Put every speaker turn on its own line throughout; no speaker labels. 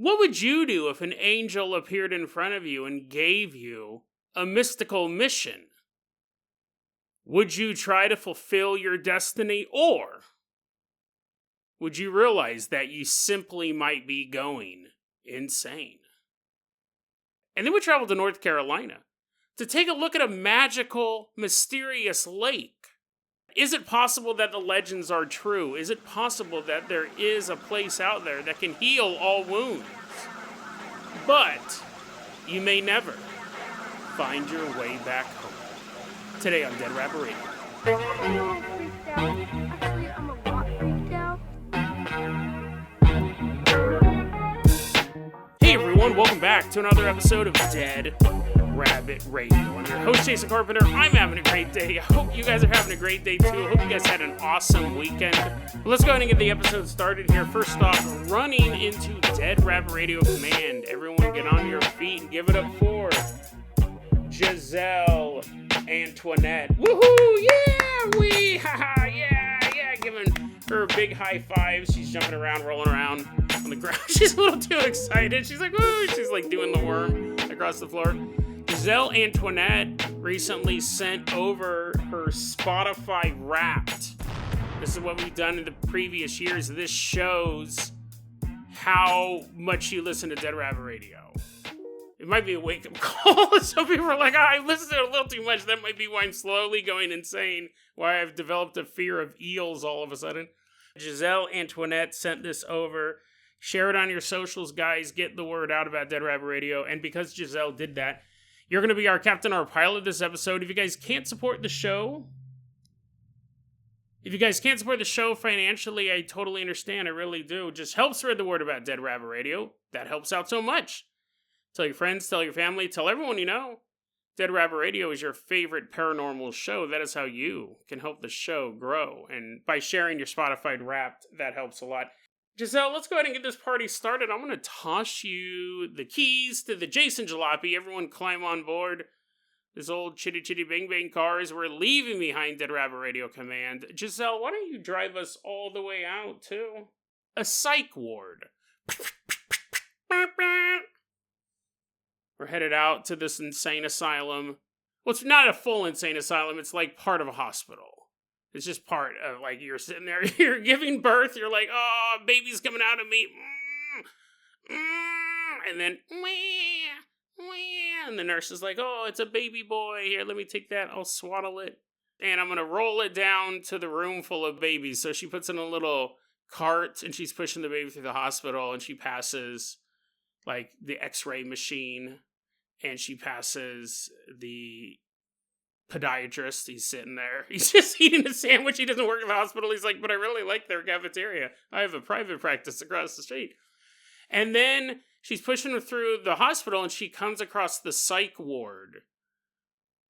What would you do if an angel appeared in front of you and gave you a mystical mission? Would you try to fulfill your destiny, or would you realize that you simply might be going insane? And then we traveled to North Carolina to take a look at a magical, mysterious lake. Is it possible that the legends are true? Is it possible that there is a place out there that can heal all wounds? But you may never find your way back home. Today on Dead Rapper Radio.
Actually, I'm a lot freaked out.
Hey everyone, welcome back to another episode of Dead Rabbit Radio. I'm your host, Jason Carpenter. I'm having a great day. I hope you guys are having a great day too. I hope you guys had an awesome weekend. Let's go ahead and get the episode started here. First off, running into Dead Rabbit Radio Command. Everyone get on your feet and give it up for Giselle Antoinette. Woohoo! Yeah! Haha! Yeah! Giving her big high fives. She's jumping around, rolling around on the ground. She's a little too excited. She's like, woo! She's like doing the worm across the floor. Giselle Antoinette recently sent over her Spotify Wrapped. This is what we've done in the previous years. This shows how much you listen to Dead Rabbit Radio. It might be a wake-up call. Some people are like, I listen to it a little too much. That might be why I'm slowly going insane. Why I've developed a fear of eels all of a sudden. Giselle Antoinette sent this over. Share it on your socials, guys. Get the word out about Dead Rabbit Radio. And because Giselle did that, you're going to be our captain, our pilot this episode. If you guys can't support the show, financially, I totally understand. I really do. Just help spread the word about Dead Rabbit Radio. That helps out so much. Tell your friends, tell your family, tell everyone you know. Dead Rabbit Radio is your favorite paranormal show. That is how you can help the show grow. And by sharing your Spotify Wrapped, that helps a lot. Giselle, let's go ahead and get this party started. I'm going to toss you the keys to the Jason Jalopy. Everyone climb on board this old chitty chitty bang bang car as we're leaving behind Dead Rabbit Radio Command. Giselle, why don't you drive us all the way out to a psych ward? We're headed out to this insane asylum. Well, it's not a full insane asylum. It's like part of a hospital. It's just part of, like, you're sitting there, you're giving birth, you're like, oh, baby's coming out of me. And then, and the nurse is like, oh, it's a baby boy. Here, let me take that. I'll swaddle it. And I'm going to roll it down to the room full of babies. So she puts in a little cart, and she's pushing the baby through the hospital, and she passes, like, the x-ray machine. And she passes the podiatrist. He's sitting there. He's just eating a sandwich. He doesn't work at the hospital. He's like, but I really like their cafeteria. I have a private practice across the street. And then she's pushing her through the hospital, and she comes across the psych ward.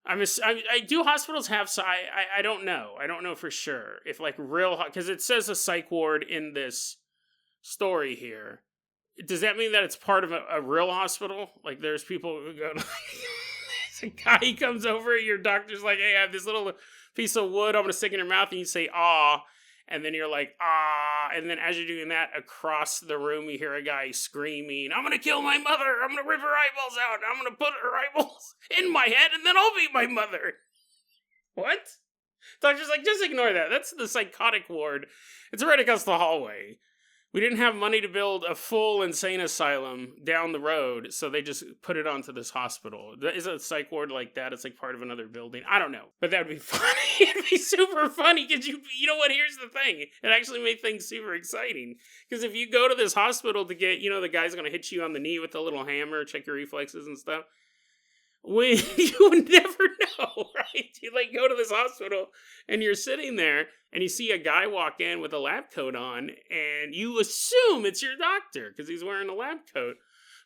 Do hospitals have I don't know. I don't know for sure. If, like, real, because it says a psych ward in this story here. Does that mean that it's part of a real hospital? Like, there's people who go, a guy comes over, your doctor's like, hey, I have this little piece of wood I'm going to stick in your mouth, and you say, ah, and then you're like, ah, and then as you're doing that, across the room, you hear a guy screaming, I'm going to kill my mother, I'm going to rip her eyeballs out, I'm going to put her eyeballs in my head, and then I'll be my mother. What? Doctor's like, just ignore that. That's the psychotic ward. It's right across the hallway. We didn't have money to build a full insane asylum down the road, so they just put it onto this hospital. Is a psych ward like that? It's like part of another building. I don't know. But that would be funny. It'd be super funny, because you know what? Here's the thing. It actually made things super exciting. Because if you go to this hospital to get, the guy's going to hit you on the knee with a little hammer, check your reflexes and stuff. When you would never know, right? You go to this hospital and you're sitting there and you see a guy walk in with a lab coat on and you assume it's your doctor because he's wearing a lab coat.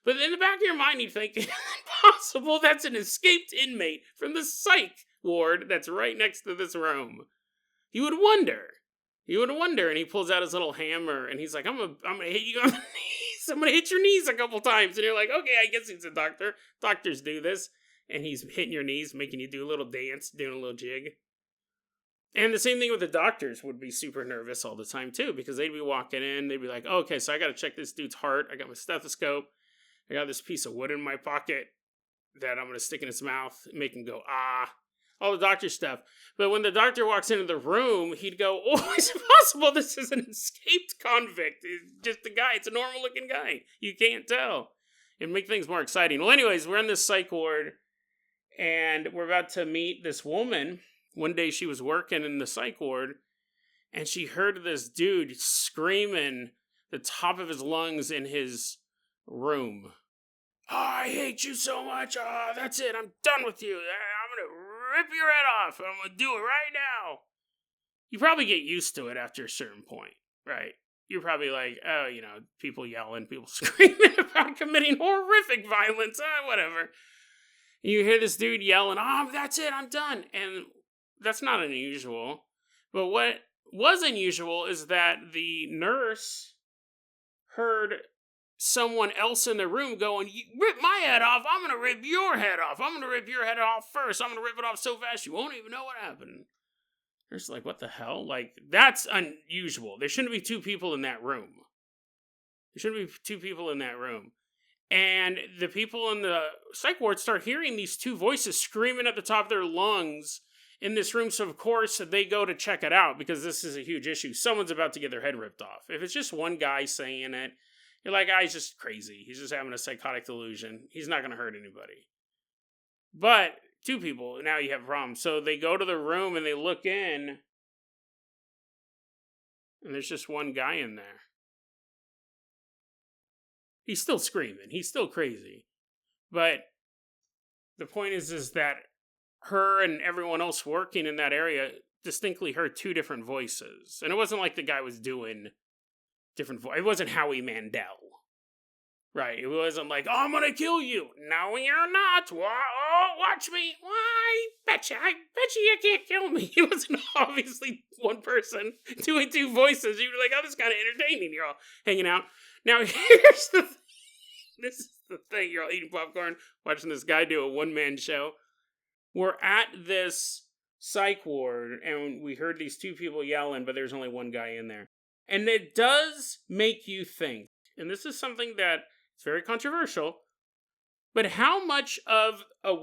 But in the back of your mind, you think, it's impossible. That's an escaped inmate from the psych ward that's right next to this room. You would wonder, and he pulls out his little hammer and he's like, I'm gonna hit you on the knees. I'm gonna hit your knees a couple times. And you're like, okay, I guess he's a doctor. Doctors do this. And he's hitting your knees, making you do a little dance, doing a little jig. And the same thing with the doctors would be super nervous all the time too, because they'd be walking in, they'd be like, oh, okay, so I got to check this dude's heart. I got my stethoscope. I got this piece of wood in my pocket that I'm going to stick in his mouth, make him go, ah, all the doctor stuff. But when the doctor walks into the room, he'd go, oh, is it possible this is an escaped convict? It's just a guy. It's a normal looking guy. You can't tell. It'd make things more exciting. Well, anyways, we're in this psych ward and we're about to meet this woman. One day she was working in the psych ward and she heard this dude screaming the top of his lungs in his room. Oh, I hate you so much. Oh, that's it. I'm done with you. I'm going to rip your head off. I'm going to do it right now. You probably get used to it after a certain point, right? You're probably like, oh, people yelling, people screaming about committing horrific violence. Whatever. And you hear this dude yelling, oh, that's it. I'm done. And that's not unusual. But what was unusual is that the nurse heard someone else in the room going, you rip my head off, I'm going to rip your head off. I'm going to rip your head off first. I'm going to rip it off so fast you won't even know what happened. They're just like, what the hell? Like, that's unusual. There shouldn't be two people in that room. And the people in the psych ward start hearing these two voices screaming at the top of their lungs in this room, so of course they go to check it out because this is a huge issue. Someone's about to get their head ripped off. If it's just one guy saying it, you're like, he's just crazy. He's just having a psychotic delusion. He's not going to hurt anybody. But two people, now you have a problem. So they go to the room and they look in, and there's just one guy in there. He's still screaming. He's still crazy. But the point is that her and everyone else working in that area distinctly heard two different voices. And it wasn't like the guy was doing different voices. It wasn't Howie Mandel. Right? It wasn't like, oh, I'm gonna kill you. No, you're not. Oh, watch me. I bet you you can't kill me. It wasn't obviously one person doing two voices. You were like, oh, this is kind of entertaining. You're all hanging out. Now, here's the thing. This is the thing. You're all eating popcorn, watching this guy do a one-man show. We're at this psych ward, and we heard these two people yelling, but there's only one guy in there. And it does make you think, and this is something that is very controversial, but how much of the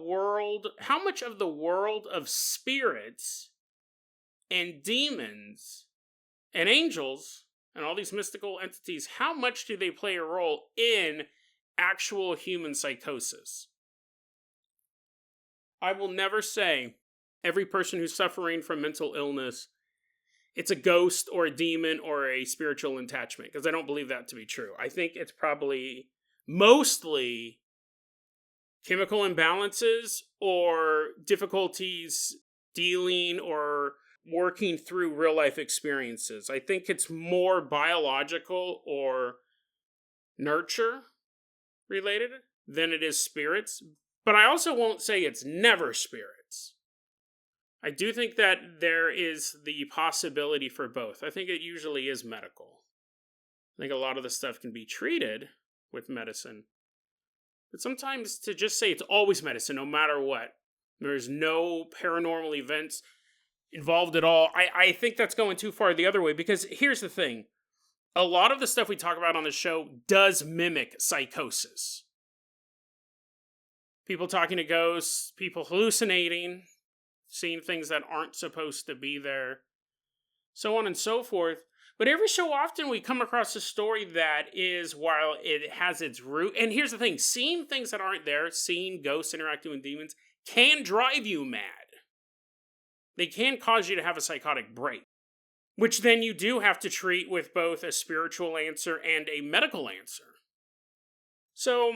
world of spirits and demons and angels and all these mystical entities, how much do they play a role in actual human psychosis? I will never say every person who's suffering from mental illness, it's a ghost or a demon or a spiritual attachment, because I don't believe that to be true. I think it's probably mostly chemical imbalances or difficulties dealing or working through real life experiences. I think it's more biological or nurture related than it is spirits. But I also won't say it's never spirits. I do think that there is the possibility for both. I think it usually is medical. I think a lot of the stuff can be treated with medicine. But sometimes to just say it's always medicine, no matter what, there's no paranormal events involved at all, I think that's going too far the other way. Because here's the thing. A lot of the stuff we talk about on the show does mimic psychosis. People talking to ghosts, people hallucinating, seeing things that aren't supposed to be there, so on and so forth. But every so often we come across a story that is, while it has its root, and here's the thing, seeing things that aren't there, seeing ghosts interacting with demons, can drive you mad. They can cause you to have a psychotic break, which then you do have to treat with both a spiritual answer and a medical answer. So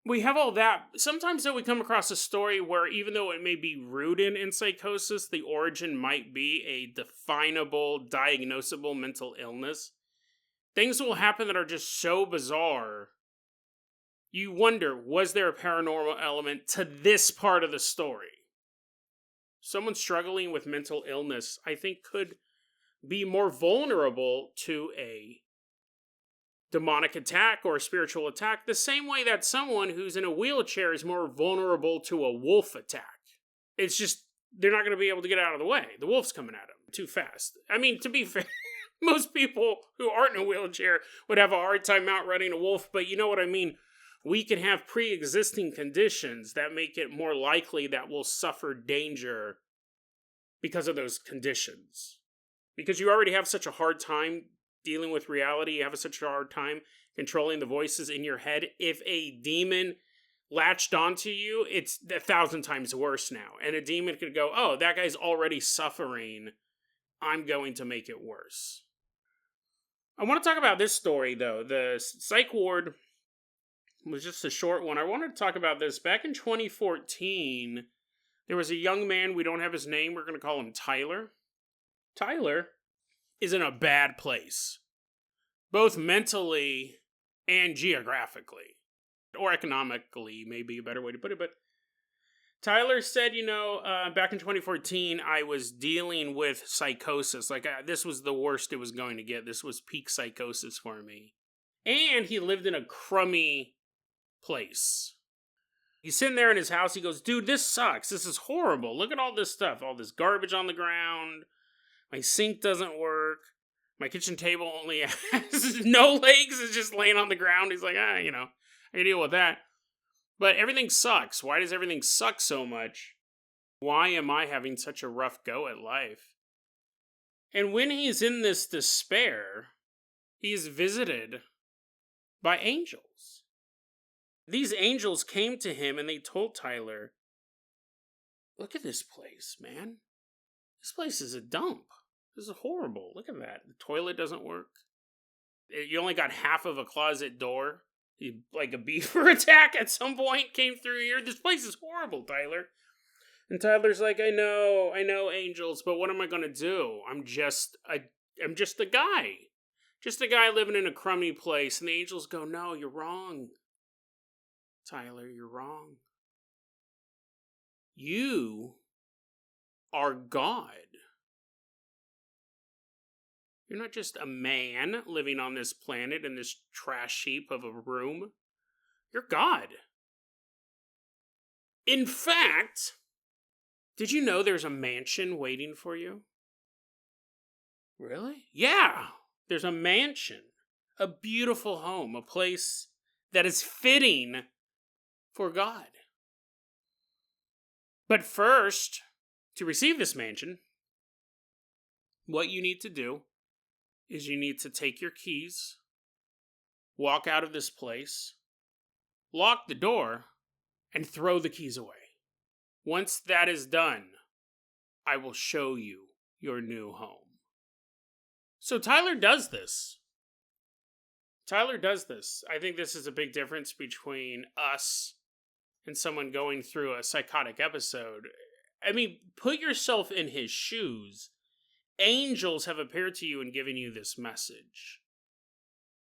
we have all that. Sometimes, though, we come across a story where even though it may be rooted in psychosis, the origin might be a definable, diagnosable mental illness. Things will happen that are just so bizarre. You wonder, was there a paranormal element to this part of the story? Someone struggling with mental illness, I think, could be more vulnerable to a demonic attack or a spiritual attack, the same way that someone who's in a wheelchair is more vulnerable to a wolf attack. It's just, they're not going to be able to get out of the way. The wolf's coming at them. too fast. I mean, to be fair, most people who aren't in a wheelchair would have a hard time outrunning a wolf, but you know what I mean? We can have pre-existing conditions that make it more likely that we'll suffer danger because of those conditions. Because you already have such a hard time dealing with reality, you have such a hard time controlling the voices in your head. If a demon latched onto you, it's 1,000 times worse now. And a demon could go, oh, that guy's already suffering. I'm going to make it worse. I want to talk about this story, though. The psych ward was just a short one. I wanted to talk about this. Back in 2014, there was a young man. We don't have his name. We're going to call him Tyler. Tyler is in a bad place, both mentally and geographically, or economically, maybe a better way to put it. But Tyler said, back in 2014, I was dealing with psychosis. This was the worst it was going to get. This was peak psychosis for me. And he lived in a crummy place. He's sitting there in his house. He goes, dude, this sucks. This is horrible. Look at all this stuff. All this garbage on the ground. My sink doesn't work. My kitchen table only has no legs. It's just laying on the ground. He's like, I can deal with that. But everything sucks. Why does everything suck so much? Why am I having such a rough go at life? And when he's in this despair, he's visited by angels. These angels came to him and they told Tyler, look at this place, man. This place is a dump. This is horrible. Look at that. The toilet doesn't work. You only got half of a closet door. Like a beaver attack at some point came through here. This place is horrible, Tyler. And Tyler's like, I know, angels, but what am I going to do? I'm just a guy. Just a guy living in a crummy place. And the angels go, no, you're wrong. Tyler, you're wrong. You are God. You're not just a man living on this planet in this trash heap of a room. You're God. In fact, did you know there's a mansion waiting for you? Really? Yeah, there's a mansion. A beautiful home. A place that is fitting for God. But first, to receive this mansion, what you need to do is you need to take your keys, walk out of this place, lock the door, and throw the keys away. Once that is done, I will show you your new home. So Tyler does this. I think this is a big difference between us and someone going through a psychotic episode. I mean, put yourself in his shoes. Angels have appeared to you and given you this message.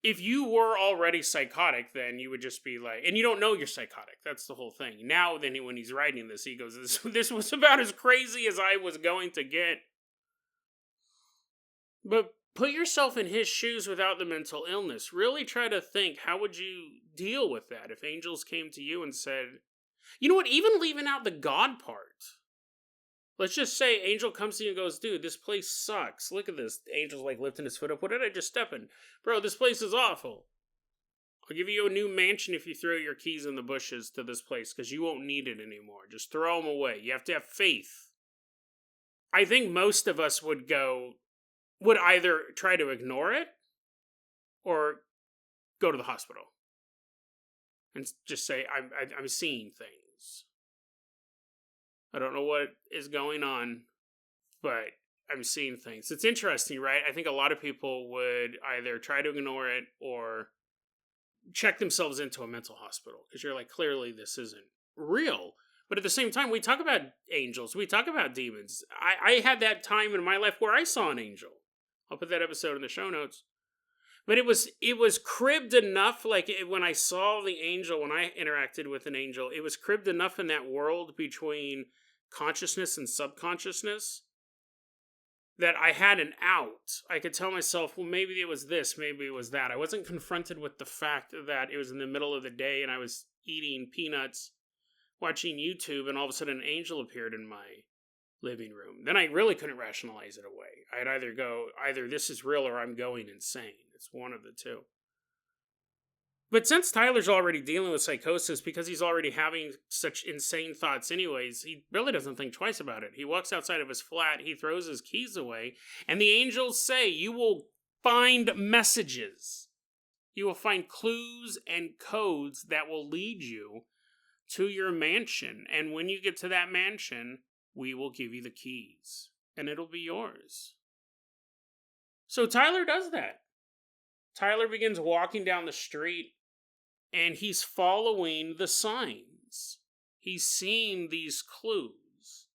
If you were already psychotic, then you would just be like, and you don't know you're psychotic. That's the whole thing. Now, then, when he's writing this, he goes, this was about as crazy as I was going to get. But put yourself in his shoes without the mental illness. Really try to think, how would you deal with that if angels came to you and said, you know what, even leaving out the God part. Let's just say Angel comes to you and goes, dude, this place sucks. Look at this. Angel's like lifting his foot up. What did I just step in? Bro, this place is awful. I'll give you a new mansion if you throw your keys in the bushes to this place, because you won't need it anymore. Just throw them away. You have to have faith. I think most of us would either try to ignore it or go to the hospital and just say, I'm seeing things. I don't know what is going on, but I'm seeing things. It's interesting, right? I think a lot of people would either try to ignore it or check themselves into a mental hospital, because you're like, clearly this isn't real. But at the same time, we talk about angels. We talk about demons. I had that time in my life where I saw an angel. I'll put that episode in the show notes. But it was cribbed enough, when I saw the angel, when I interacted with an angel, it was cribbed enough in that world between consciousness and subconsciousness that I had an out. I could tell myself, well, maybe it was this, maybe it was that. I wasn't confronted with the fact that it was in the middle of the day and I was eating peanuts, watching YouTube, and all of a sudden an angel appeared in my living room. Then I really couldn't rationalize it away. I'd either go, either this is real or I'm going insane. It's one of the two. But since Tyler's already dealing with psychosis, because he's already having such insane thoughts anyways, he really doesn't think twice about it. He walks outside of his flat, he throws his keys away, and the angels say, you will find messages. You will find clues and codes that will lead you to your mansion. And when you get to that mansion, we will give you the keys. And it'll be yours. So Tyler does that. Tyler begins walking down the street, and he's following the signs. He's seeing these clues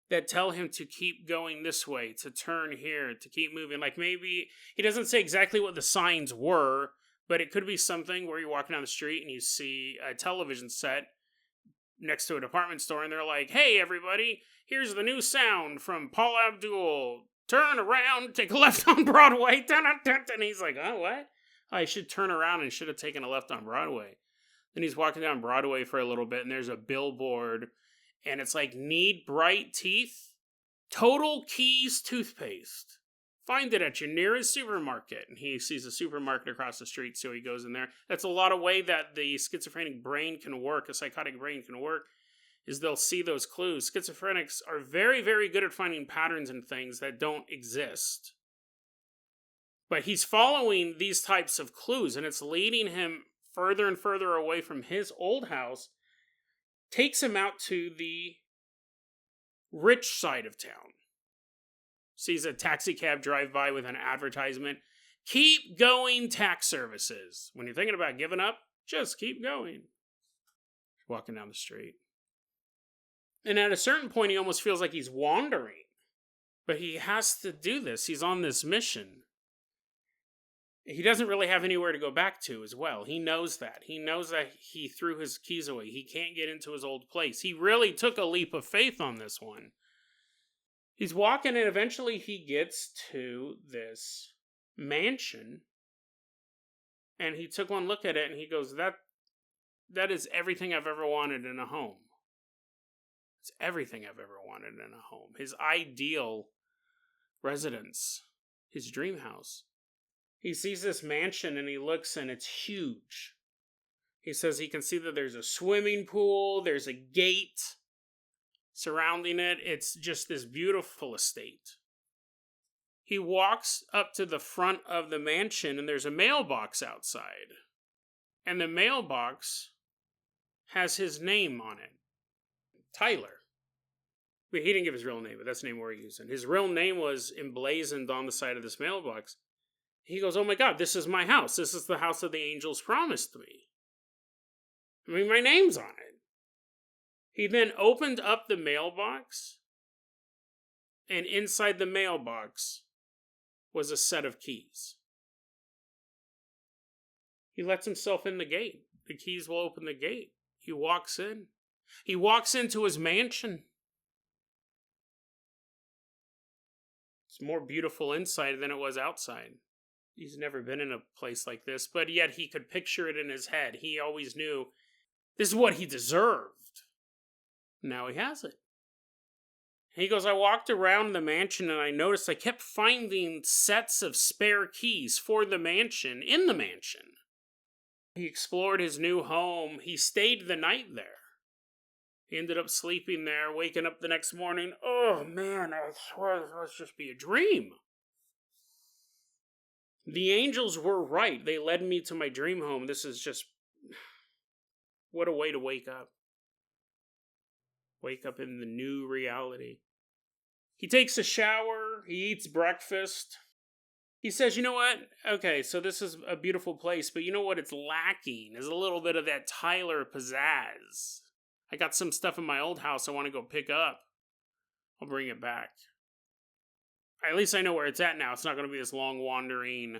that tell him to keep going this way, to turn here, to keep moving. Like maybe, he doesn't say exactly what the signs were, but it could be something where you're walking down the street and you see a television set next to a department store, and they're like, hey, everybody, here's the new sound from Paul Abdul. Turn around, take a left on Broadway. And he's like, oh, what? I should turn around and should have taken a left on Broadway. Then he's walking down Broadway for a little bit, and there's a billboard, and it's like, need bright teeth? Total Keys toothpaste. Find it at your nearest supermarket. And he sees a supermarket across the street, so he goes in there. That's a lot of way that the schizophrenic brain can work, a psychotic brain can work, is they'll see those clues. Schizophrenics are very, very good at finding patterns in things that don't exist. But he's following these types of clues, and it's leading him further and further away from his old house, takes him out to the rich side of town. Sees a taxi cab drive by with an advertisement. Keep going tax services. When you're thinking about giving up, just keep going. Walking down the street. And at a certain point, he almost feels like he's wandering. But he has to do this. He's on this mission. He doesn't really have anywhere to go back to as well. He knows that. He knows that he threw his keys away. He can't get into his old place. He really took a leap of faith on this one. He's walking, and eventually he gets to this mansion. And he took one look at it, and he goes, that is everything I've ever wanted in a home. It's everything I've ever wanted in a home. His ideal residence. His dream house. He sees this mansion and he looks, and it's huge. He says he can see that there's a swimming pool, there's a gate surrounding it. It's just this beautiful estate. He walks up to the front of the mansion, and there's a mailbox outside. And the mailbox has his name on it. Tyler. But he didn't give his real name, but that's the name we're using. His real name was emblazoned on the side of this mailbox. He goes, oh my God, this is my house. This is the house that the angels promised me. I mean, my name's on it. He then opened up the mailbox, and inside the mailbox was a set of keys. He lets himself in the gate. The keys will open the gate. He walks in. He walks into his mansion. It's more beautiful inside than it was outside. He's never been in a place like this, but yet he could picture it in his head. He always knew this is what he deserved. Now he has it. He goes, I walked around the mansion and I noticed I kept finding sets of spare keys for the mansion in the mansion. He explored his new home. He stayed the night there. He ended up sleeping there, waking up the next morning. Oh man, I swear this must just be a dream. The angels were right. They led me to my dream home. This is just... what a way to wake up. Wake up in the new reality. He takes a shower. He eats breakfast. He says, you know what? Okay, so this is a beautiful place, but you know what it's lacking is a little bit of that Tyler pizzazz. I got some stuff in my old house I want to go pick up. I'll bring it back. At least I know where it's at now. It's not going to be this long wandering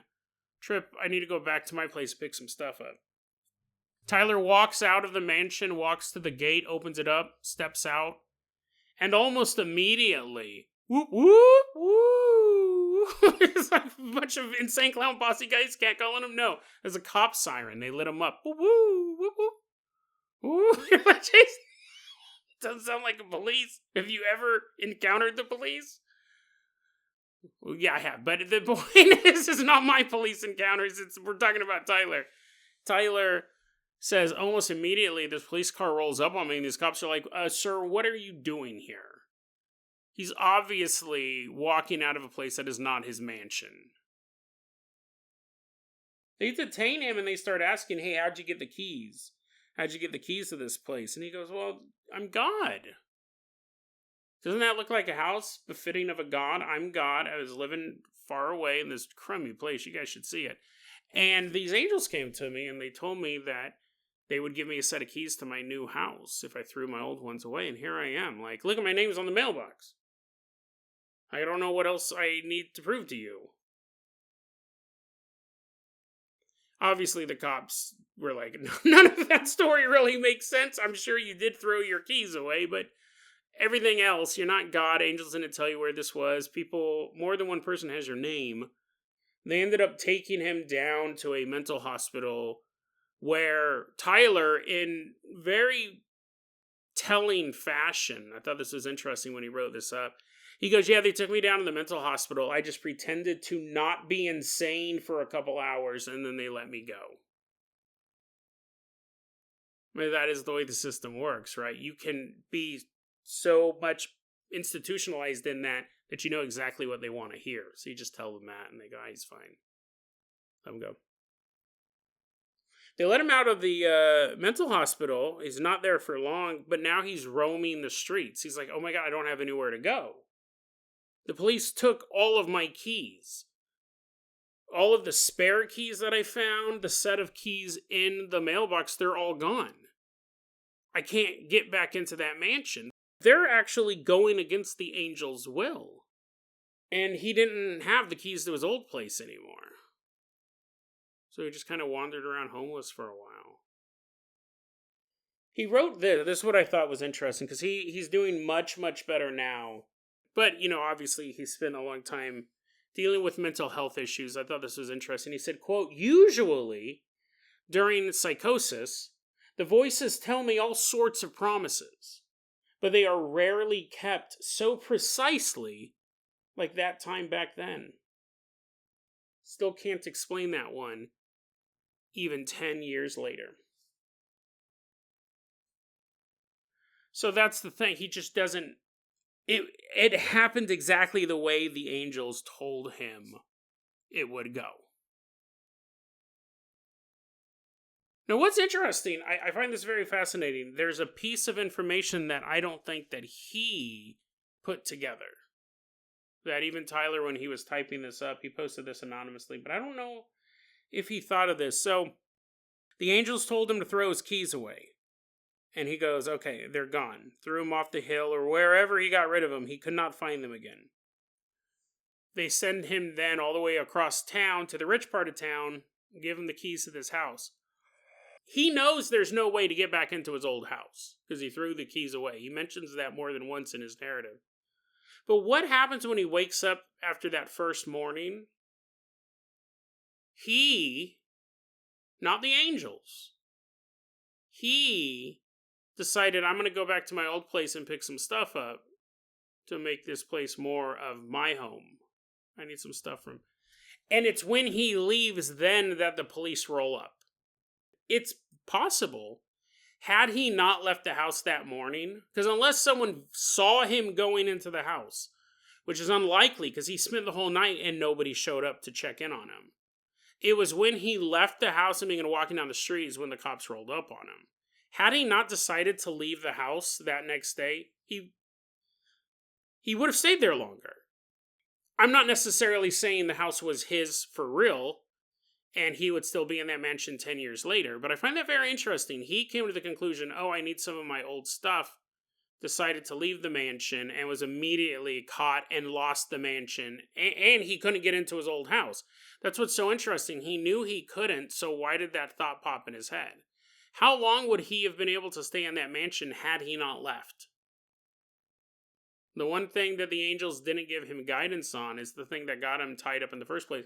trip. I need to go back to my place to pick some stuff up. Tyler walks out of the mansion, walks to the gate, opens it up, steps out, and almost immediately, whoop, whoop, whoop. It's like a bunch of insane clown posse guys, can't call him. No, there's a cop siren. They lit him up. Whoop, whoop, whoop, whoop. Whoop. Doesn't sound like a police. Have you ever encountered the police? Well, yeah, I have. But the point is, it's not my police encounters. We're talking about Tyler. Tyler says almost immediately this police car rolls up on me and these cops are like, sir, what are you doing here? He's obviously walking out of a place that is not his mansion. They detain him and they start asking, hey, how'd you get the keys? How'd you get the keys to this place? And he goes, well, I'm God. Doesn't that look like a house befitting of a god? I'm God. I was living far away in this crummy place. You guys should see it. And these angels came to me and they told me that they would give me a set of keys to my new house if I threw my old ones away. And here I am. Like, look at my name's on the mailbox. I don't know what else I need to prove to you. Obviously, the cops were like, none of that story really makes sense. I'm sure you did throw your keys away, but everything else, you're not God. Angels didn't tell you where this was. People, more than one person has your name. They ended up taking him down to a mental hospital where Tyler, in very telling fashion, I thought this was interesting when he wrote this up. He goes, yeah, they took me down to the mental hospital. I just pretended to not be insane for a couple hours, and then they let me go. I mean, that is the way the system works, right? You can be so much institutionalized in that you know exactly what they want to hear. So you just tell them that, and they go, he's fine. Let him go. They let him out of the mental hospital. He's not there for long, but now he's roaming the streets. He's like, oh my God, I don't have anywhere to go. The police took all of my keys. All of the spare keys that I found, the set of keys in the mailbox, they're all gone. I can't get back into that mansion. They're actually going against the angel's will. And he didn't have the keys to his old place anymore. So he just kind of wandered around homeless for a while. He wrote this. This is what I thought was interesting, because he's doing much, much better now. But, you know, obviously he spent a long time dealing with mental health issues. I thought this was interesting. He said, quote, usually, during psychosis, the voices tell me all sorts of promises, but they are rarely kept so precisely like that time back then. Still can't explain that one, even 10 years later. So that's the thing. He just doesn't... It happened exactly the way the angels told him it would go. Now, what's interesting, I find this very fascinating. There's a piece of information that I don't think that he put together. That even Tyler, when he was typing this up, he posted this anonymously, but I don't know if he thought of this. So, the angels told him to throw his keys away. And he goes, okay, they're gone. Threw him off the hill or wherever he got rid of them. He could not find them again. They send him then all the way across town to the rich part of town, give him the keys to this house. He knows there's no way to get back into his old house because he threw the keys away. He mentions that more than once in his narrative. But what happens when he wakes up after that first morning? He, not the angels, he decided, I'm going to go back to my old place and pick some stuff up to make this place more of my home. I need some stuff from... And it's when he leaves then that the police roll up. It's possible, had he not left the house that morning, because unless someone saw him going into the house, which is unlikely because he spent the whole night and nobody showed up to check in on him. It was when he left the house and began walking down the street is when the cops rolled up on him. Had he not decided to leave the house that next day, he would have stayed there longer. I'm not necessarily saying the house was his for real, and he would still be in that mansion 10 years later, but I find that very interesting. He came to the conclusion, I need some of my old stuff, decided to leave the mansion, and was immediately caught and lost the mansion, and he couldn't get into his old house. That's what's so interesting. He knew he couldn't, so why did that thought pop in his head? How long would he have been able to stay in that mansion had he not left? The one thing that the angels didn't give him guidance on is the thing that got him tied up in the first place.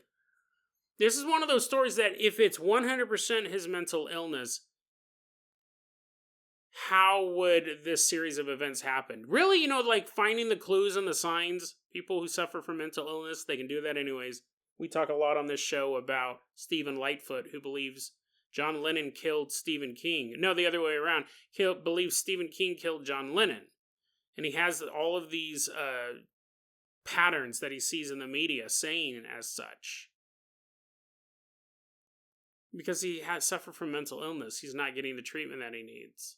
This is one of those stories that if it's 100% his mental illness, how would this series of events happen? Really, like finding the clues and the signs. People who suffer from mental illness, they can do that anyways. We talk a lot on this show about Stephen Lightfoot, who believes John Lennon killed Stephen King. No, the other way around. Believes Stephen King killed John Lennon. And he has all of these patterns that he sees in the media saying as such. Because he has suffered from mental illness. He's not getting the treatment that he needs.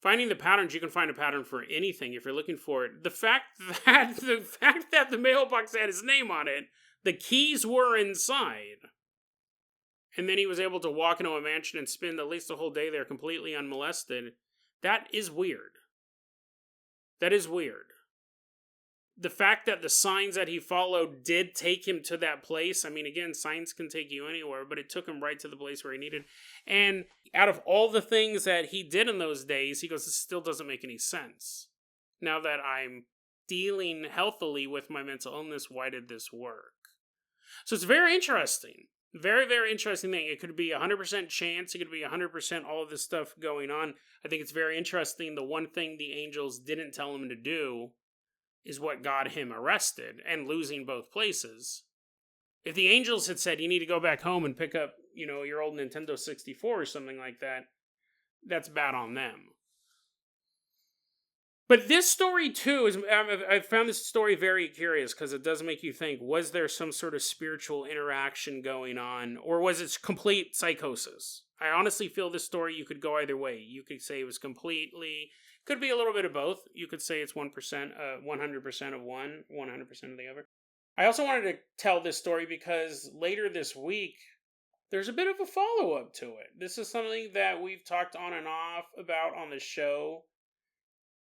Finding the patterns, you can find a pattern for anything if you're looking for it. The fact that the mailbox had his name on it, the keys were inside, and then he was able to walk into a mansion and spend at least the whole day there completely unmolested, that is weird. That is weird. The fact that the signs that he followed did take him to that place, I mean, again, signs can take you anywhere, but it took him right to the place where he needed. And out of all the things that he did in those days, he goes, this still doesn't make any sense. Now that I'm dealing healthily with my mental illness, why did this work? So it's very interesting. Very, very interesting thing. It could be 100% chance. It could be 100% all of this stuff going on. I think it's very interesting. The one thing the angels didn't tell him to do is what got him arrested and losing both places. If the angels had said, you need to go back home and pick up, your old Nintendo 64 or something like that, that's bad on them. But this story, too, I found this story very curious because it does make you think, was there some sort of spiritual interaction going on, or was it complete psychosis? I honestly feel this story, you could go either way. You could say it was could be a little bit of both. You could say it's 1%, 100% of one, 100% of the other. I also wanted to tell this story because later this week, there's a bit of a follow-up to it. This is something that we've talked on and off about on the show,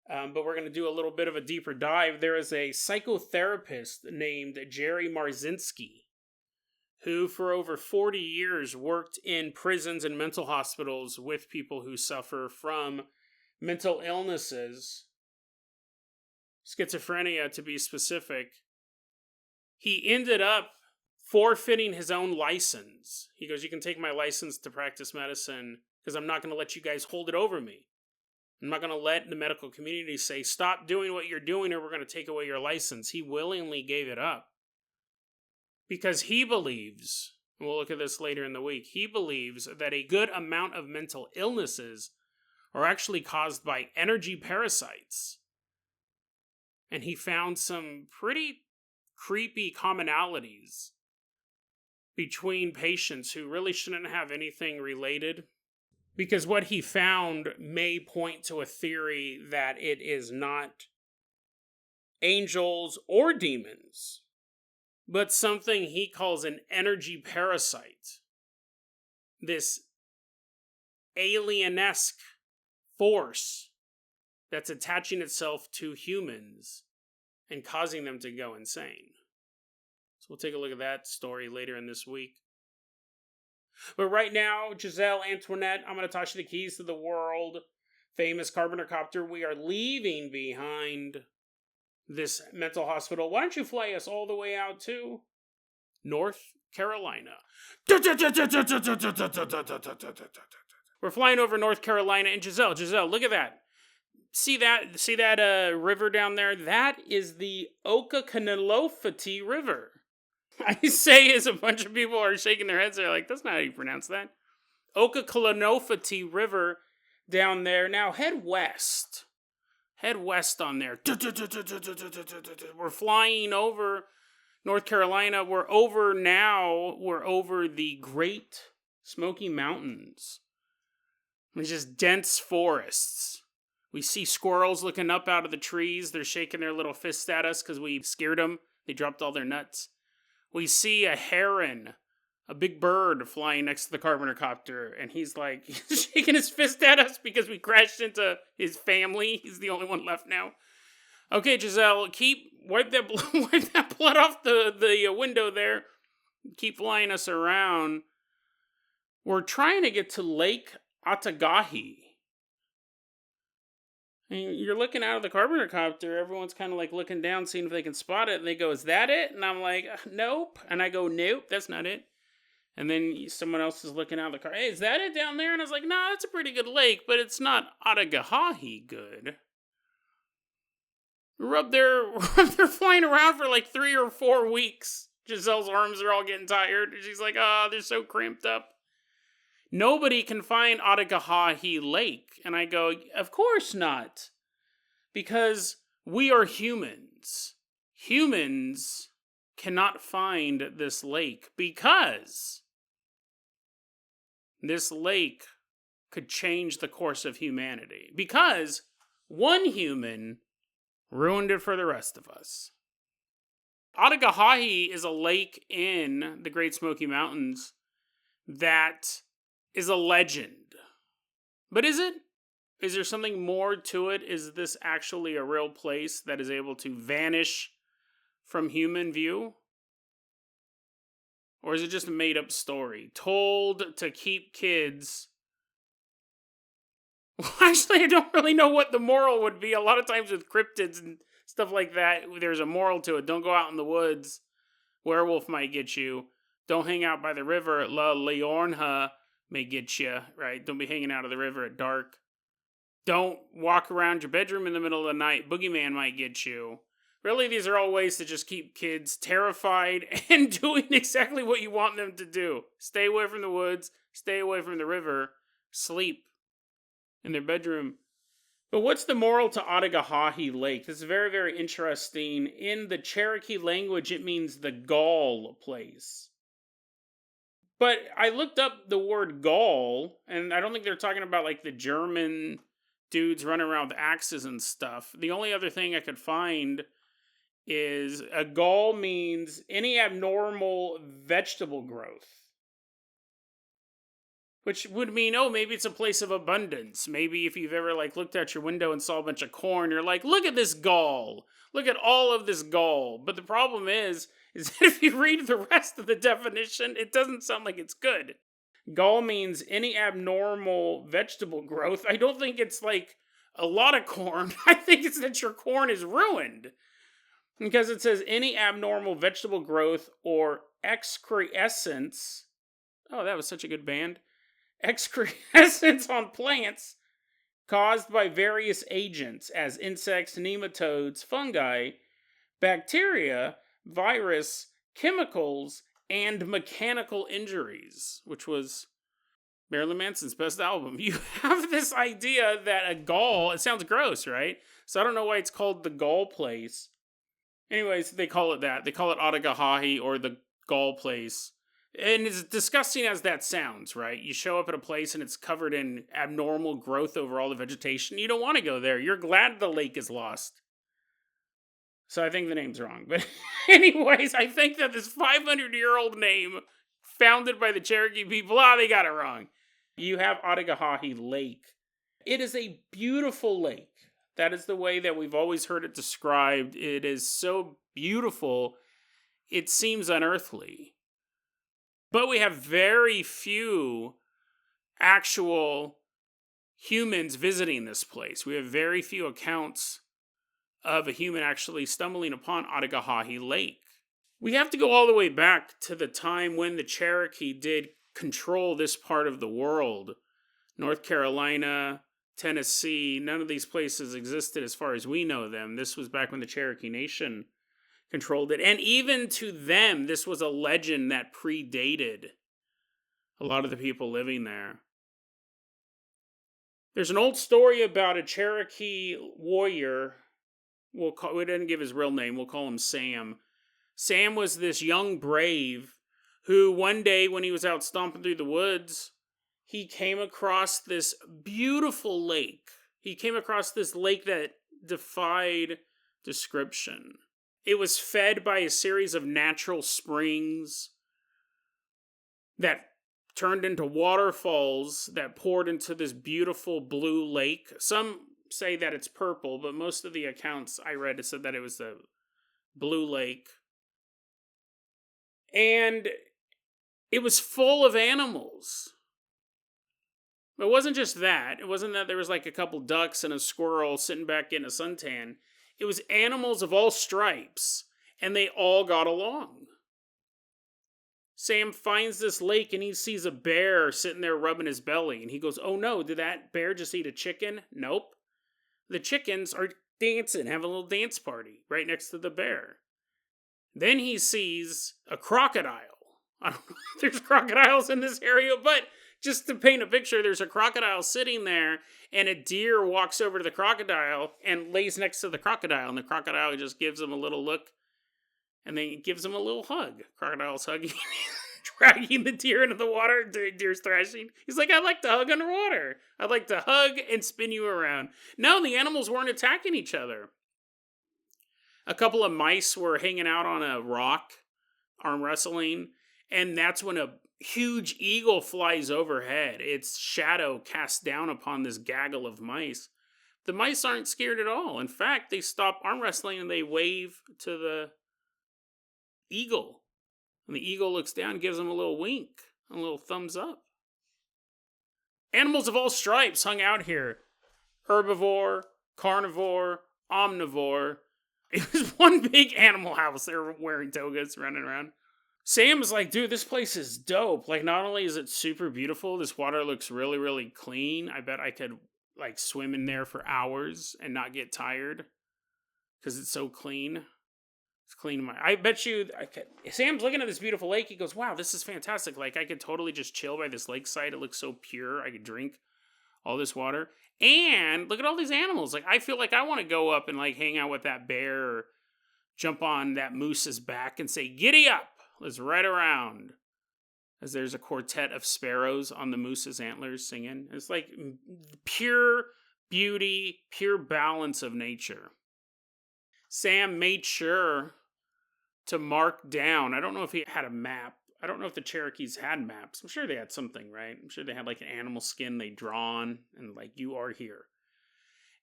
but we're going to do a little bit of a deeper dive. There is a psychotherapist named Jerry Marzinski, who for over 40 years worked in prisons and mental hospitals with people who suffer from mental illnesses, schizophrenia to be specific. He ended up forfeiting his own license. He goes, you can take my license to practice medicine because I'm not going to let you guys hold it over me. I'm not going to let the medical community say, stop doing what you're doing or we're going to take away your license. He willingly gave it up because he believes, and we'll look at this later in the week, he believes that a good amount of mental illnesses are actually caused by energy parasites. And he found some pretty creepy commonalities between patients who really shouldn't have anything related. Because what he found may point to a theory that it is not angels or demons, but something he calls an energy parasite. This alien-esque force that's attaching itself to humans and causing them to go insane. So we'll take a look at that story later in this week. But right now, Giselle Antoinette, I'm going to toss you the keys to the world famous Carpenter Copter. We are leaving behind this mental hospital. Why don't you fly us all the way out to North Carolina? We're flying over North Carolina, and Giselle, look at that. See that river down there? That is the Occasionalofity River. I say as a bunch of people are shaking their heads, they're like, that's not how you pronounce that. Occasionalofity River down there. Now head west. Head west on there. We're flying over North Carolina. We're over the Great Smoky Mountains. There's just dense forests. We see squirrels looking up out of the trees. They're shaking their little fists at us because we scared them. They dropped all their nuts. We see a heron, a big bird flying next to the Carpenter Copter, and he's like shaking his fist at us because we crashed into his family. He's the only one left now. Okay, Giselle, wipe that blood off the window there. Keep flying us around. We're trying to get to Lake Atagahi. And you're looking out of the Carpenter Copter, everyone's kind of like looking down, seeing if they can spot it, and they go, is that it? And I'm like, nope. And I go, nope, that's not it. And then someone else is looking out of the car. Hey, is that it down there? And I was like, nah, that's a pretty good lake, but it's not Atagahi good. We're up there, flying around for like 3 or 4 weeks. Giselle's arms are all getting tired. She's like, they're so cramped up. Nobody can find Atagahi Lake. And I go, of course not. Because we are humans. Humans cannot find this lake because this lake could change the course of humanity. Because one human ruined it for the rest of us. Atagahi is a lake in the Great Smoky Mountains that is a legend. But is it? Is there something more to it? Is this actually a real place that is able to vanish from human view? Or is it just a made-up story told to keep kids? Well, actually, I don't really know what the moral would be. A lot of times with cryptids and stuff like that, there's a moral to it. Don't go out in the woods. Werewolf might get you. Don't hang out by the river. La Leornha may get you, right? Don't be hanging out of the river at dark. Don't walk around your bedroom in the middle of the night. Boogeyman might get you. Really, these are all ways to just keep kids terrified and doing exactly what you want them to do. Stay away from the woods, stay away from the river, sleep in their bedroom. But what's the moral to Atagahi Lake? This is very, very interesting. In the Cherokee language, it means the gall place. But I looked up the word gall, and I don't think they're talking about like the German dudes running around with axes and stuff. The only other thing I could find is a gall means any abnormal vegetable growth. Which would mean, maybe it's a place of abundance. Maybe if you've ever looked out your window and saw a bunch of corn, you're like, look at this gall. Look at all of this gall. But the problem is that if you read the rest of the definition, it doesn't sound like it's good. Gall means any abnormal vegetable growth. I don't think it's a lot of corn. I think it's that your corn is ruined. Because it says any abnormal vegetable growth or excrescence. Oh, that was such a good band. Excrescence on plants caused by various agents as insects, nematodes, fungi, bacteria, virus, chemicals, and mechanical injuries, which was Marilyn Manson's best album. You have this idea that a gall, it sounds gross, right? So I don't know why it's called the gall place. Anyways, they call it that. They call it Atagahi or the gall place. And as disgusting as that sounds, right? You show up at a place and it's covered in abnormal growth over all the vegetation. You don't want to go there. You're glad the lake is lost. So I think the name's wrong. But anyways, I think that this 500-year-old name founded by the Cherokee people, they got it wrong. You have Atagahi Lake. It is a beautiful lake. That is the way that we've always heard it described. It is so beautiful, it seems unearthly. But we have very few actual humans visiting this place. We have very few accounts of a human actually stumbling upon Atagahi Lake. We have to go all the way back to the time when the Cherokee did control this part of the world. North Carolina, Tennessee, none of these places existed as far as we know them. This was back when the Cherokee Nation controlled it. And even to them, this was a legend that predated a lot of the people living there. There's an old story about a Cherokee warrior. We didn't give his real name. We'll call him Sam. Sam was this young brave who one day when he was out stomping through the woods, he came across this beautiful lake. He came across this lake that defied description. It was fed by a series of natural springs that turned into waterfalls that poured into this beautiful blue lake. Some say that it's purple, but most of the accounts I read said that it was the blue lake. And it was full of animals. It wasn't just that. It wasn't that there was a couple ducks and a squirrel sitting back getting a suntan. It was animals of all stripes, and they all got along. Sam finds this lake and he sees a bear sitting there rubbing his belly. And he goes, oh no, did that bear just eat a chicken? Nope. The chickens are dancing, having a little dance party right next to the bear. Then he sees a crocodile. I don't know if there's crocodiles in this area, but just to paint a picture, there's a crocodile sitting there, and a deer walks over to the crocodile and lays next to the crocodile, and the crocodile just gives him a little look, and then gives him a little hug. Crocodile's hugging, dragging the deer into the water. Deer's thrashing. He's like, I like to hug underwater. I like to hug and spin you around. No, the animals weren't attacking each other. A couple of mice were hanging out on a rock, arm wrestling, and that's when a huge eagle flies overhead. Its shadow casts down upon this gaggle of mice. The mice aren't scared at all. In fact, they stop arm wrestling and they wave to the eagle. And the eagle looks down and gives them a little wink, a little thumbs up. Animals of all stripes hung out here. Herbivore, carnivore, omnivore. It was one big animal house. They were wearing togas, running around. Sam is like, dude, this place is dope. Like, not only is it super beautiful, this water looks really, really clean. I bet I could, like, swim in there for hours and not get tired. Because it's so clean. It's clean. I bet you, Sam's looking at this beautiful lake. He goes, wow, this is fantastic. Like, I could totally just chill by this lakeside. It looks so pure. I could drink all this water. And look at all these animals. Like, I feel like I want to go up and, like, hang out with that bear or jump on that moose's back and say, giddy up. Let's ride around. As there's a quartet of sparrows on the moose's antlers singing. It's like pure beauty, pure balance of nature. Sam made sure to mark down. I don't know if he had a map. I don't know if the Cherokees had maps. I'm sure they had something, right? I'm sure they had like an animal skin they draw on and like, you are here.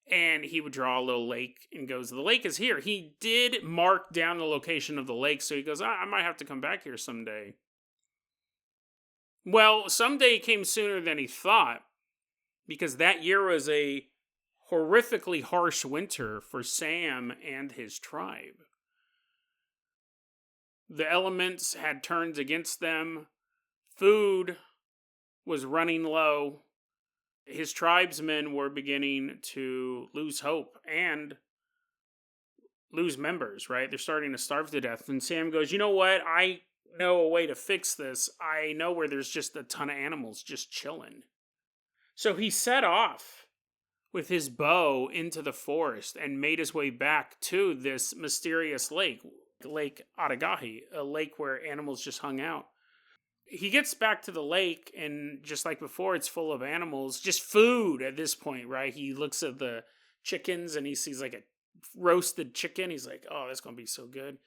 And he would draw a little lake and goes, the lake is here. He did mark down the location of the lake, so he goes, I might have to come back here someday. Well, someday came sooner than he thought, because that year was a horrifically harsh winter for Sam and his tribe. The elements had turned against them. Food was running low. His tribesmen were beginning to lose hope and lose members, right? They're starting to starve to death. And Sam goes, you know what? I know a way to fix this. I know where there's just a ton of animals just chilling. So he set off with his bow into the forest and made his way back to this mysterious lake, Lake Atagahi, a lake where animals just hung out. He gets back to the lake, and just like before, it's full of animals. Just food at this point, right? He looks at the chickens, and he sees like a roasted chicken. He's like, oh, that's going to be so good.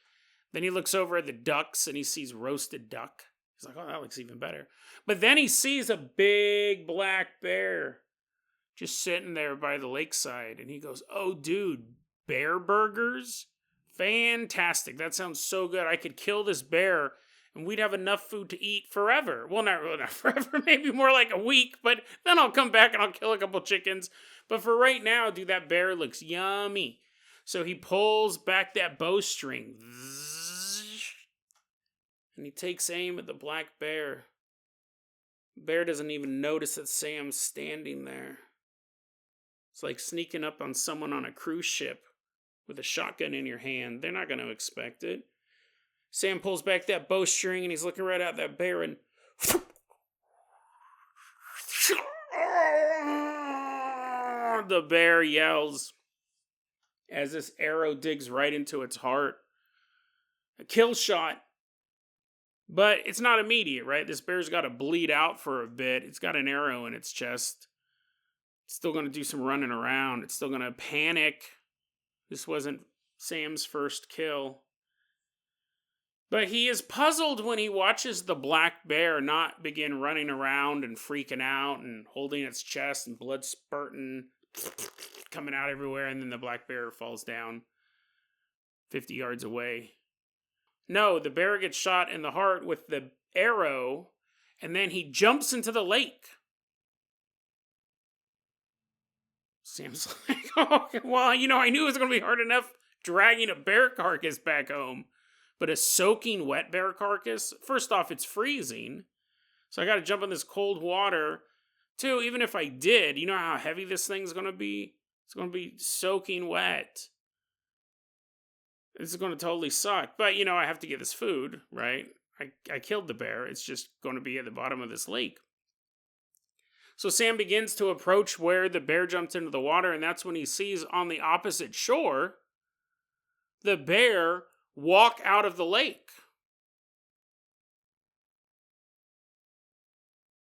Then he looks over at the ducks, and he sees roasted duck. He's like, oh, that looks even better. But then he sees a big black bear just sitting there by the lakeside, and he goes, oh, dude, bear burgers? Fantastic. That sounds so good. I could kill this bear, and we'd have enough food to eat forever. Well, not really, not forever, maybe more like a week, but then I'll come back and I'll kill a couple chickens. But for right now, dude, that bear looks yummy. So he pulls back that bowstring, and he takes aim at the black bear. The bear doesn't even notice that Sam's standing there. It's like sneaking up on someone on a cruise ship with a shotgun in your hand. They're not going to expect it. Sam pulls back that bowstring and he's looking right at that bear and the bear yells as this arrow digs right into its heart. A kill shot. But it's not immediate, right? This bear's got to bleed out for a bit. It's got an arrow in its chest. It's still going to do some running around. It's still going to panic. This wasn't Sam's first kill. But he is puzzled when he watches the black bear not begin running around and freaking out and holding its chest and blood spurting, coming out everywhere, and then the black bear falls down 50 yards away. No, the bear gets shot in the heart with the arrow, and then he jumps into the lake. Sam's like, oh, well, I knew it was going to be hard enough dragging a bear carcass back home. But a soaking wet bear carcass, first off, it's freezing. So I got to jump in this cold water. Two, even if I did, you know how heavy this thing's going to be? It's going to be soaking wet. This is going to totally suck. But, I have to get this food, right? I killed the bear. It's just going to be at the bottom of this lake. So Sam begins to approach where the bear jumped into the water, and that's when he sees on the opposite shore the bear walk out of the lake.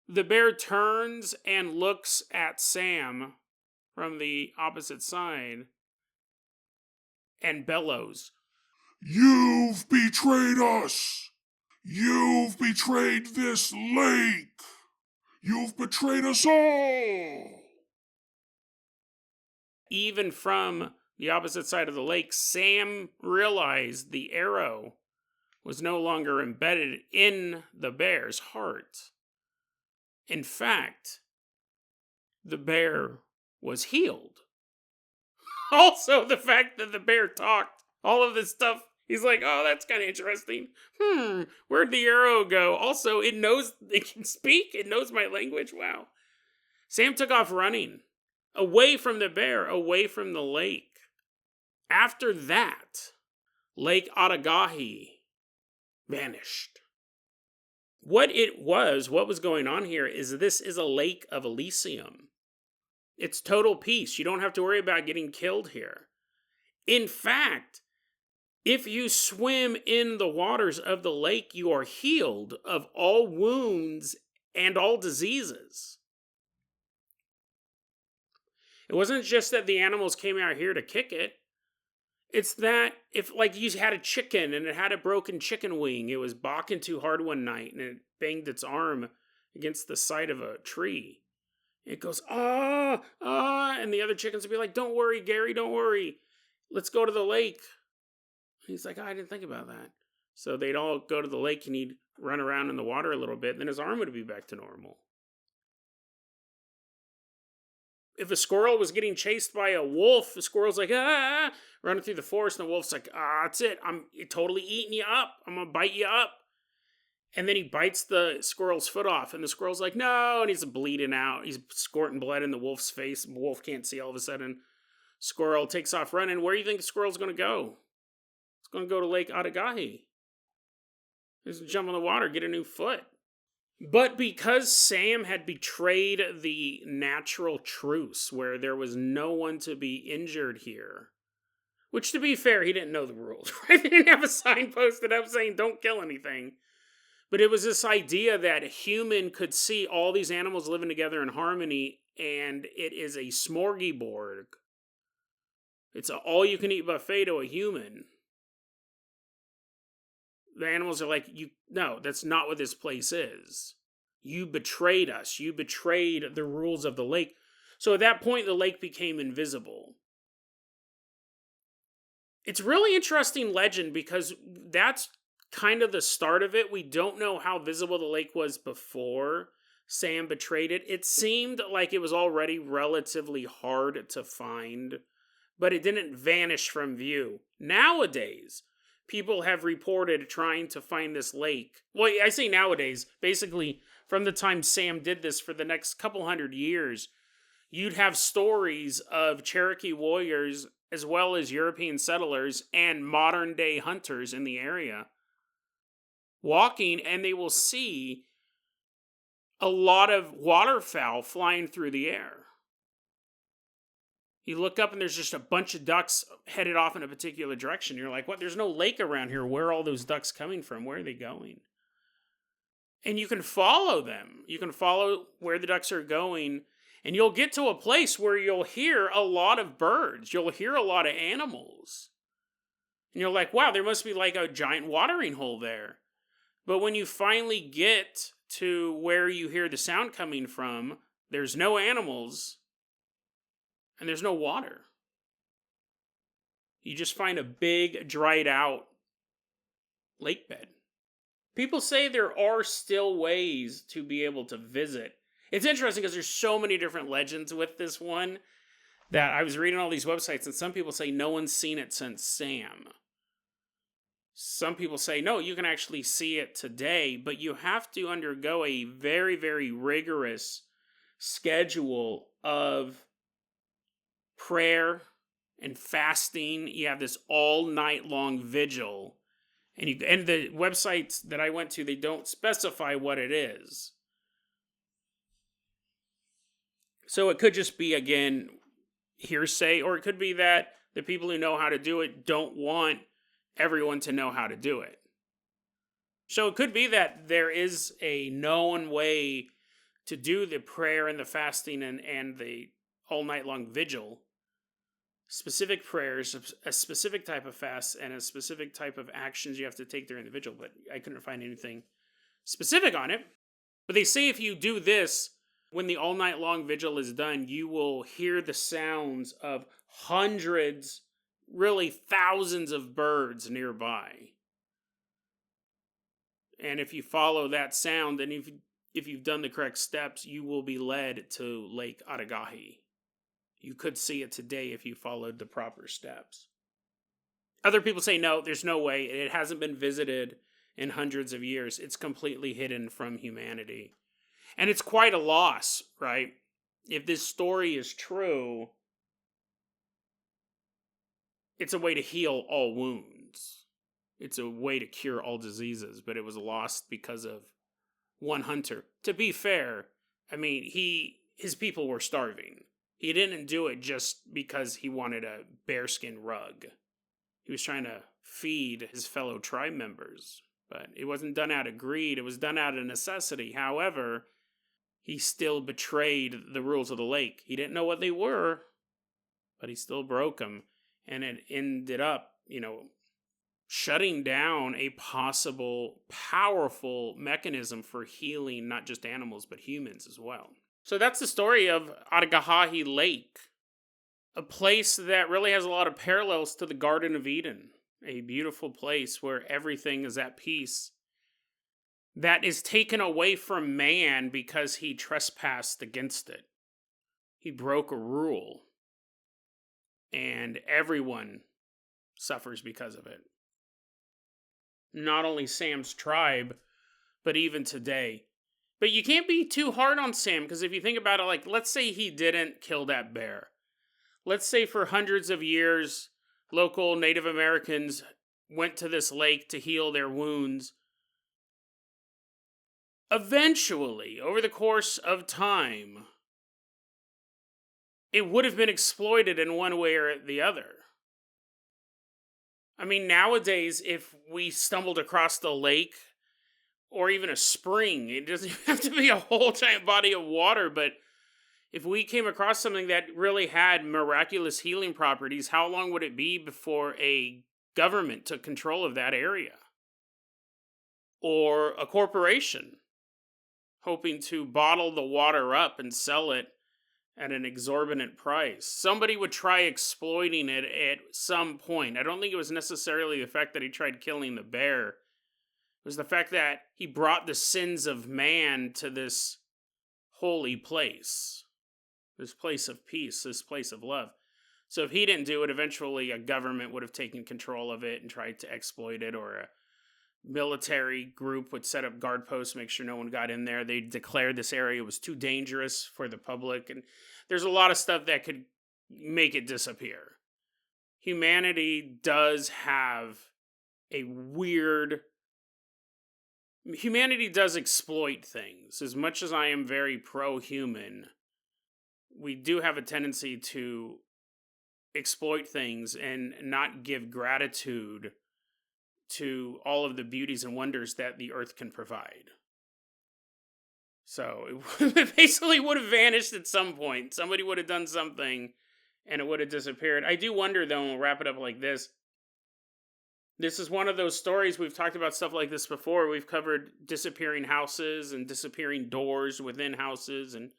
The bear turns and looks at Sam from the opposite side and bellows,
"You've betrayed us! You've betrayed this lake! You've betrayed us all!"
Even from the opposite side of the lake, Sam realized the arrow was no longer embedded in the bear's heart. In fact, the bear was healed. Also, the fact that the bear talked, all of this stuff, he's like, oh, that's kind of interesting. Where'd the arrow go? Also, it can speak, it knows my language. Wow. Sam took off running, away from the bear, away from the lake. After that, Lake Atagahi vanished. What was going on here is this is a lake of Elysium. It's total peace. You don't have to worry about getting killed here. In fact, if you swim in the waters of the lake, you are healed of all wounds and all diseases. It wasn't just that the animals came out here to kick it. It's that if, like, you had a chicken and it had a broken chicken wing, it was balking too hard one night and it banged its arm against the side of a tree. It goes, and the other chickens would be like, don't worry, Gary, don't worry. Let's go to the lake. He's like, I didn't think about that. So they'd all go to the lake and he'd run around in the water a little bit, and then his arm would be back to normal. If a squirrel was getting chased by a wolf, the squirrel's like, running through the forest, and the wolf's like, that's it. I'm totally eating you up. I'm going to bite you up. And then he bites the squirrel's foot off, and the squirrel's like, no, and he's bleeding out. He's squirting blood in the wolf's face. The wolf can't see all of a sudden. Squirrel takes off running. Where do you think the squirrel's going to go? It's going to go to Lake Ataga'hi. Just jump in the water, get a new foot. But because Sam had betrayed the natural truce where there was no one to be injured here, which, to be fair, he didn't know the rules, right? He didn't have a sign posted up saying don't kill anything. But it was this idea that a human could see all these animals living together in harmony, and it is a smorgasbord. It's an all-you-can-eat buffet to a human. The animals are like, no, that's not what this place is. You betrayed us. You betrayed the rules of the lake. So at that point, the lake became invisible. It's really interesting legend because that's kind of the start of it. We don't know how visible the lake was before Sam betrayed it. It seemed like it was already relatively hard to find, but it didn't vanish from view. Nowadays, people have reported trying to find this lake. Well, I say nowadays, basically from the time Sam did this for the next couple hundred years, you'd have stories of Cherokee warriors as well as European settlers and modern day hunters in the area walking, and they will see a lot of waterfowl flying through the air. You look up and there's just a bunch of ducks headed off in a particular direction. You're like, what? There's no lake around here. Where are all those ducks coming from? Where are they going? And you can follow them. You can follow where the ducks are going, and you'll get to a place where you'll hear a lot of birds. You'll hear a lot of animals. And you're like, wow, there must be like a giant watering hole there. But when you finally get to where you hear the sound coming from, there's no animals and there's no water. You just find a big, dried out lake bed. People say there are still ways to be able to visit. It's interesting because there's so many different legends with this one that I was reading all these websites, and some people say no one's seen it since Sam. Some people say, no, you can actually see it today, but you have to undergo a very, very rigorous schedule of prayer and fasting. You have this all night long vigil. And the websites that I went to, they don't specify what it is. So it could just be, again, hearsay, or it could be that the people who know how to do it don't want everyone to know how to do it. So it could be that there is a known way to do the prayer and the fasting and the all night long vigil. Specific prayers, a specific type of fast, and a specific type of actions you have to take during the vigil. But I couldn't find anything specific on it. But they say if you do this, when the all night long vigil is done, you will hear the sounds of hundreds, really thousands of birds nearby. And if you follow that sound, and if you've done the correct steps, you will be led to Lake Atagahi. You could see it today if you followed the proper steps. Other people say, no, there's no way. It hasn't been visited in hundreds of years. It's completely hidden from humanity. And it's quite a loss, right? If this story is true, it's a way to heal all wounds. It's a way to cure all diseases, but it was lost because of one hunter. To be fair, I mean, his people were starving. He didn't do it just because he wanted a bearskin rug. He was trying to feed his fellow tribe members, but it wasn't done out of greed. It was done out of necessity. However, he still betrayed the rules of the lake. He didn't know what they were, but he still broke them. And it ended up, shutting down a possible powerful mechanism for healing not just animals, but humans as well. So that's the story of Atagahi Lake, a place that really has a lot of parallels to the Garden of Eden, a beautiful place where everything is at peace, that is taken away from man because he trespassed against it. He broke a rule, and everyone suffers because of it. Not only Sam's tribe, but even today. But you can't be too hard on Sam, because if you think about it, like, let's say he didn't kill that bear. Let's say for hundreds of years, local Native Americans went to this lake to heal their wounds. Eventually, over the course of time, it would have been exploited in one way or the other. I mean, nowadays, if we stumbled across the lake, or even a spring, it doesn't have to be a whole giant body of water, but if we came across something that really had miraculous healing properties, how long would it be before a government took control of that area? Or a corporation hoping to bottle the water up and sell it at an exorbitant price. Somebody would try exploiting it at some point. I don't think it was necessarily the fact that he tried killing the bear. It was the fact that he brought the sins of man to this holy place. This place of peace, this place of love. So if he didn't do it, eventually a government would have taken control of it and tried to exploit it, or a military group would set up guard posts, make sure no one got in there. They declared this area was too dangerous for the public. And there's a lot of stuff that could make it disappear. Humanity does have a weird... Humanity does exploit things. As much as I am very pro-human, we do have a tendency to exploit things and not give gratitude to all of the beauties and wonders that the earth can provide. So it basically would have vanished at some point. Somebody would have done something and it would have disappeared. I do wonder, though, and we'll wrap it up like this. This is one of those stories, we've talked about stuff like this before. We've covered disappearing houses and disappearing doors within houses and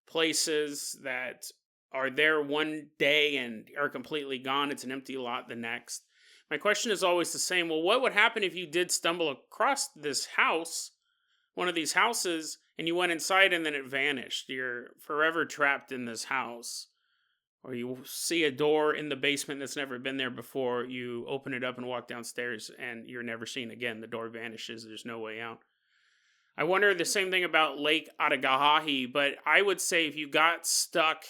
places that are there one day and are completely gone. It's an empty lot the next. My question is always the same. Well, what would happen if you did stumble across this house, one of these houses, and you went inside and then it vanished? You're forever trapped in this house. or you see a door in the basement that's never been there before, you open it up and walk downstairs, and you're never seen again. The door vanishes. There's no way out. I wonder the same thing about Lake Atagahi, but I would say if you got stuck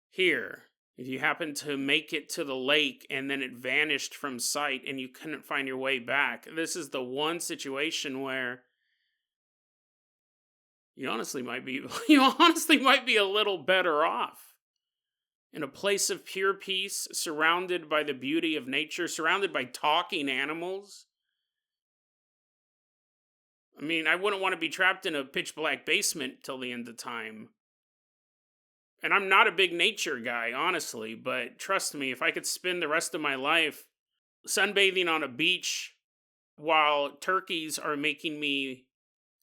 here, if you happened to make it to the lake and then it vanished from sight and you couldn't find your way back, this is the one situation where you honestly might be a little better off. In a place of pure peace, surrounded by the beauty of nature, surrounded by talking animals. I mean, I wouldn't want to be trapped in a pitch black basement till the end of time. And I'm not a big nature guy, honestly, but trust me, if I could spend the rest of my life sunbathing on a beach while turkeys are making me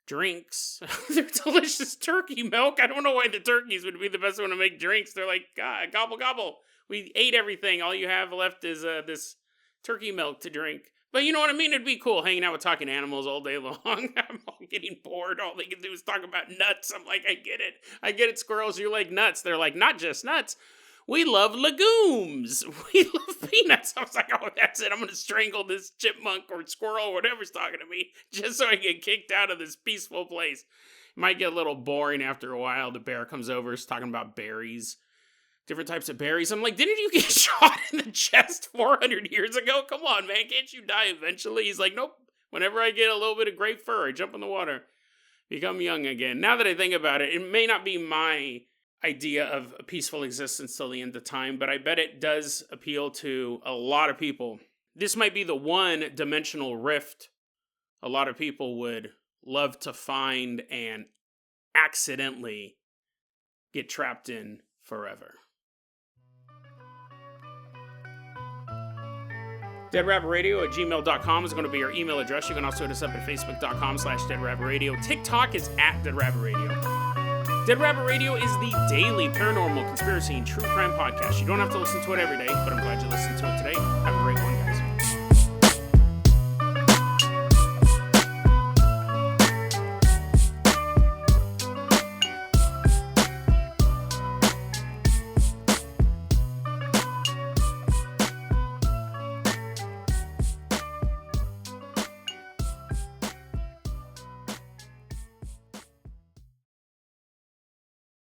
drinks, they're delicious turkey milk. I don't know why the turkeys would be the best one to make drinks. They're like, God, gobble, gobble. We ate everything. All you have left is this turkey milk to drink. But you know what I mean? It'd be cool hanging out with talking animals all day long. I'm all getting bored. All they can do is talk about nuts. I'm like, I get it. I get it, squirrels. You like nuts. They're like, not just nuts. We love legumes. We love peanuts. I was like, oh, that's it. I'm going to strangle this chipmunk or squirrel or whatever's talking to me just so I get kicked out of this peaceful place. It might get a little boring after a while. The bear comes over, is talking about berries. Different types of berries. I'm like, didn't you get shot in the chest 400 years ago? Come on, man. Can't you die eventually? He's like, nope. Whenever I get a little bit of gray fur, I jump in the water. Become young again. Now that I think about it, it may not be my idea of a peaceful existence till the end of time, but I bet it does appeal to a lot of people. This might be the one dimensional rift a lot of people would love to find and accidentally get trapped in forever. DeadRabbitRadio@gmail.com is going to be our email address. You can also hit us up at Facebook.com/DeadRabbitRadio. TikTok is @DeadRabbitRadio. Dead Rabbit Radio is the daily paranormal, conspiracy, and true crime podcast. You don't have to listen to it every day, but I'm glad you listened to it today. Have a great one, guys.